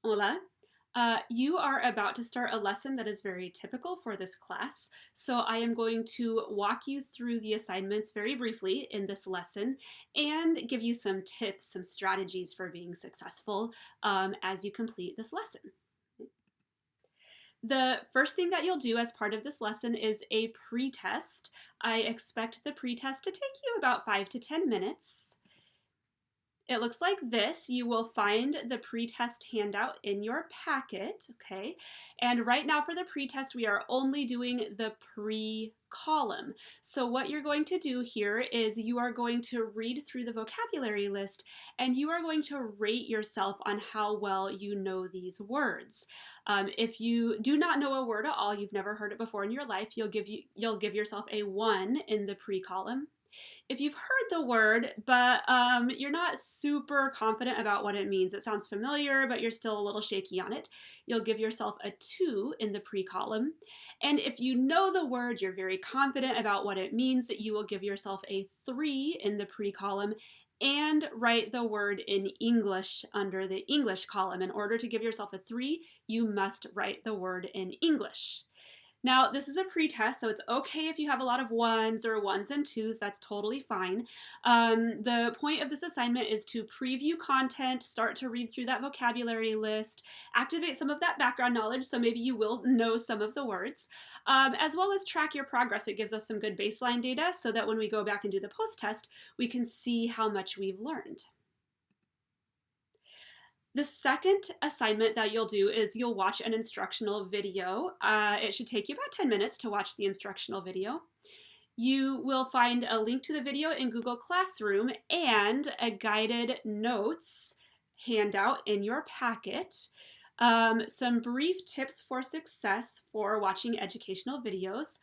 Hola. You are about to start a lesson that is very typical for this class. So I am going to walk you through the assignments very briefly in this lesson and give you some tips, some strategies for being successful as you complete this lesson. The first thing that you'll do as part of this lesson is a pretest. I expect the pretest to take you about 5 to 10 minutes. It looks like this. You will find the pretest handout in your packet, okay? And right now for the pretest, we are only doing the pre-column. So what you're going to do here is you are going to read through the vocabulary list and you are going to rate yourself on how well you know these words. If you do not know a word at all, you've never heard it before in your life, you'll give yourself a 1 in the pre-column. If you've heard the word, but you're not super confident about what it means, it sounds familiar, but you're still a little shaky on it, you'll give yourself a 2 in the pre-column. And if you know the word, you're very confident about what it means, you will give yourself a 3 in the pre-column and write the word in English under the English column. In order to give yourself a 3, you must write the word in English. Now, this is a pretest, so it's okay if you have a lot of 1s or 1s and 2s, that's totally fine. The point of this assignment is to preview content, start to read through that vocabulary list, activate some of that background knowledge, so maybe you will know some of the words, as well as track your progress. It gives us some good baseline data so that when we go back and do the post-test, we can see how much we've learned. The second assignment that you'll do is you'll watch an instructional video. It should take you about 10 minutes to watch the instructional video. You will find a link to the video in Google Classroom and a guided notes handout in your packet. Some brief tips for success for watching educational videos.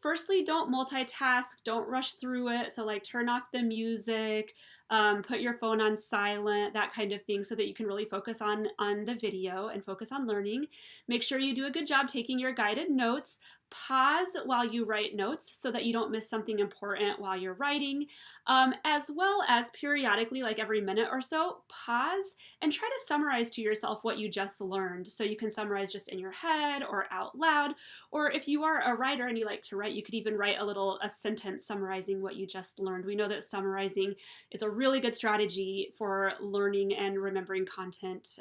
Firstly, don't multitask, don't rush through it. So like turn off the music, put your phone on silent, that kind of thing, so that you can really focus on the video and focus on learning. Make sure you do a good job taking your guided notes. Pause while you write notes so that you don't miss something important while you're writing, as well as periodically, like every minute or so, pause and try to summarize to yourself what you just learned. So you can summarize just in your head or out loud, or if you are a writer and you like to write, you could even write a sentence summarizing what you just learned. We know that summarizing is a really good strategy for learning and remembering content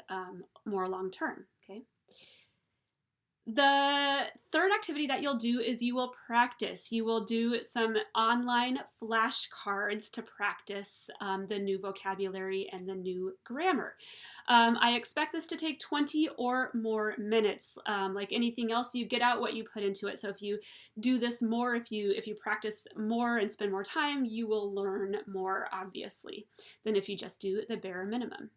more long term. Okay. The third activity that you'll do is you will practice. You will do some online flashcards to practice the new vocabulary and the new grammar. I expect this to take 20 or more minutes. Like anything else, you get out what you put into it. So if you do this more, if you practice more and spend more time, you will learn more, obviously, than if you just do the bare minimum.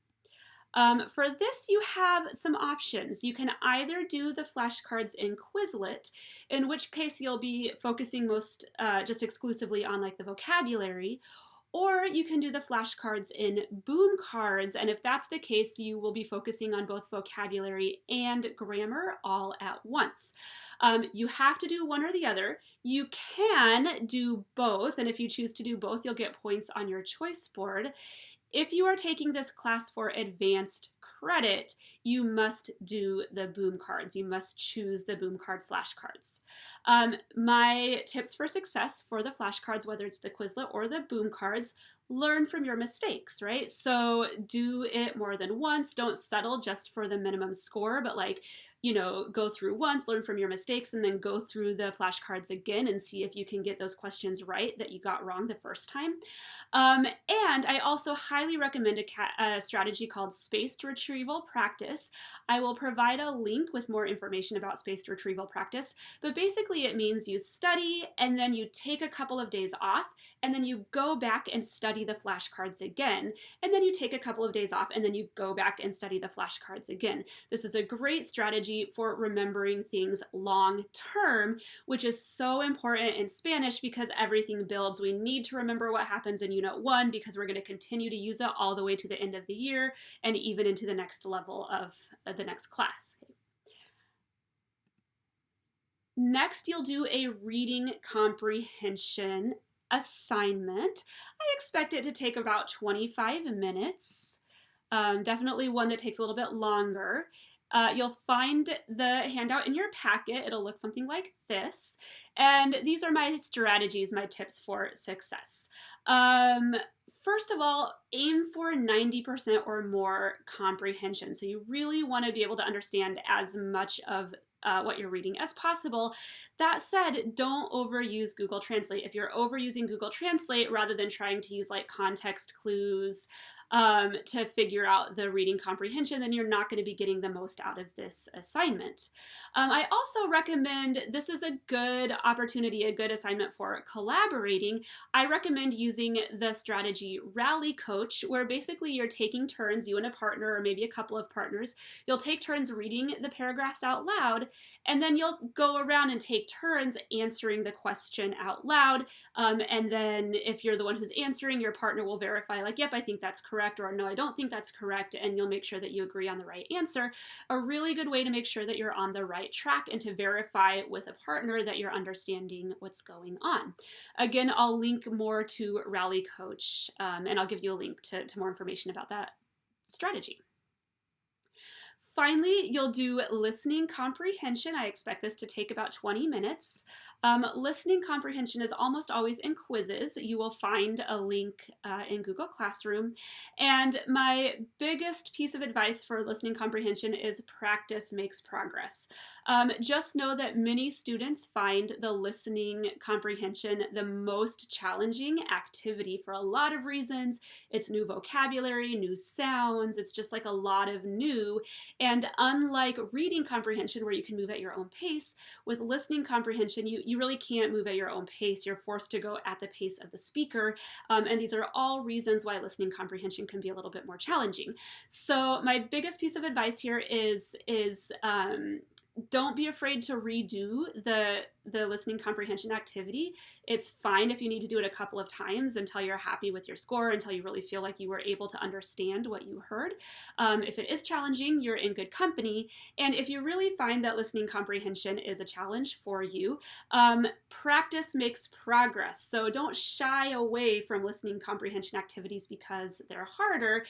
For this, you have some options. You can either do the flashcards in Quizlet, in which case you'll be focusing just exclusively on like the vocabulary, or you can do the flashcards in Boom Cards, and if that's the case, you will be focusing on both vocabulary and grammar all at once. You have to do one or the other. You can do both, and if you choose to do both, you'll get points on your choice board. If you are taking this class for advanced credit, you must do the Boom Cards. You must choose the Boom Card flashcards. My tips for success for the flashcards, whether it's the Quizlet or the Boom Cards, learn from your mistakes, right? So do it more than once. Don't settle just for the minimum score, but go through once, learn from your mistakes, and then go through the flashcards again and see if you can get those questions right that you got wrong the first time. And I also highly recommend a strategy called spaced retrieval practice. I will provide a link with more information about spaced retrieval practice, but basically it means you study and then you take a couple of days off and then you go back and study the flashcards again, and then you take a couple of days off and then you go back and study the flashcards again. This is a great strategy for remembering things long term, which is so important in Spanish because everything builds. We need to remember what happens in Unit 1 because we're going to continue to use it all the way to the end of the year and even into the next level of the next class. Next, you'll do a reading comprehension assignment. I expect it to take about 25 minutes. definitely one that takes a little bit longer. You'll find the handout in your packet. It'll look something like this. And these are my strategies, my tips for success. First of all, aim for 90% or more comprehension. So you really want to be able to understand as much of what you're reading as possible. That said, don't overuse Google Translate. If you're overusing Google Translate rather than trying to use like context clues to figure out the reading comprehension, then you're not going to be getting the most out of this assignment. I also recommend, this is a good opportunity, a good assignment for collaborating. I recommend using the strategy Rally Coach, where basically you're taking turns, you and a partner or maybe a couple of partners, you'll take turns reading the paragraphs out loud, and then you'll go around and take turns answering the question out loud. And then if you're the one who's answering, your partner will verify like, yep, I think that's correct, or no, I don't think that's correct, and you'll make sure that you agree on the right answer. A really good way to make sure that you're on the right track and to verify with a partner that you're understanding what's going on. Again, I'll link more to Rally Coach, and I'll give you a link to more information about that strategy. Finally, you'll do listening comprehension. I expect this to take about 20 minutes. Listening comprehension is almost always in quizzes. You will find a link in Google Classroom. And my biggest piece of advice for listening comprehension is practice makes progress. Just know that many students find the listening comprehension the most challenging activity for a lot of reasons. It's new vocabulary, new sounds, it's just like a lot of new. And unlike reading comprehension, where you can move at your own pace, with listening comprehension, you really can't move at your own pace. You're forced to go at the pace of the speaker. And these are all reasons why listening comprehension can be a little bit more challenging. So my biggest piece of advice here is don't be afraid to redo the listening comprehension activity. It's fine if you need to do it a couple of times until you're happy with your score, until you really feel like you were able to understand what you heard. If it is challenging, you're in good company. And if you really find that listening comprehension is a challenge for you, practice makes progress. So don't shy away from listening comprehension activities because they're harder.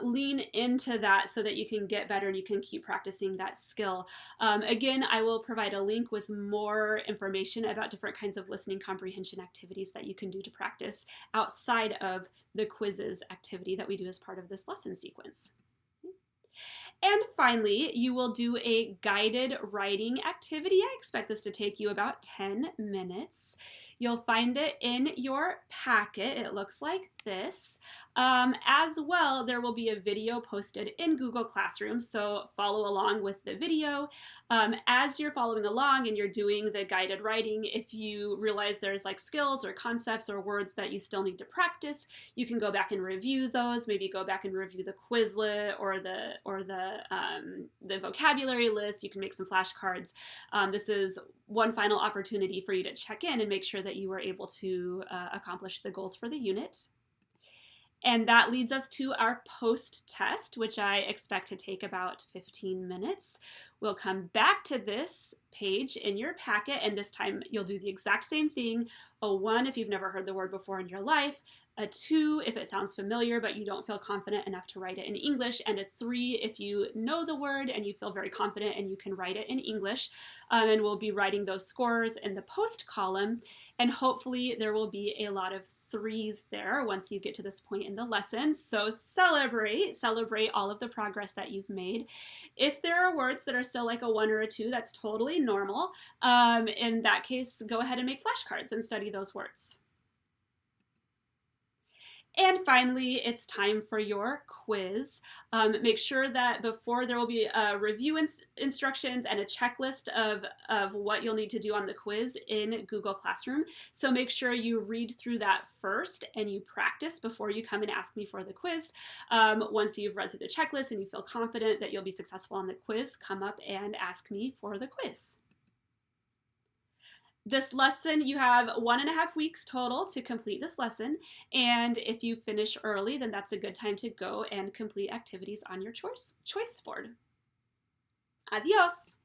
Lean into that so that you can get better and you can keep practicing that skill. Again, I will provide a link with more information about different kinds of listening comprehension activities that you can do to practice outside of the quizzes activity that we do as part of this lesson sequence. And finally, you will do a guided writing activity. I expect this to take you about 10 minutes. You'll find it in your packet. It looks like this. As well, there will be a video posted in Google Classroom, so follow along with the video. As you're following along and you're doing the guided writing, if you realize there's like skills or concepts or words that you still need to practice, you can go back and review those. Maybe go back and review the Quizlet or the vocabulary list. You can make some flashcards. This is one final opportunity for you to check in and make sure that you were able to accomplish the goals for the unit. And that leads us to our post-test, which I expect to take about 15 minutes. We'll come back to this page in your packet, and this time you'll do the exact same thing. A 1 if you've never heard the word before in your life, a 2 if it sounds familiar but you don't feel confident enough to write it in English, and a 3 if you know the word and you feel very confident and you can write it in English. And we'll be writing those scores in the post column, and hopefully there will be a lot of 3s there once you get to this point in the lesson. So celebrate all of the progress that you've made. If there are words that are still like a 1 or a 2, that's totally normal. In that case, go ahead and make flashcards and study those words. And finally, it's time for your quiz. Make sure that before there will be review instructions and a checklist of what you'll need to do on the quiz in Google Classroom. So make sure you read through that first and you practice before you come and ask me for the quiz. Once you've read through the checklist and you feel confident that you'll be successful on the quiz, come up and ask me for the quiz. This lesson, you have 1.5 weeks total to complete this lesson, and if you finish early, then that's a good time to go and complete activities on your choice board. Adios!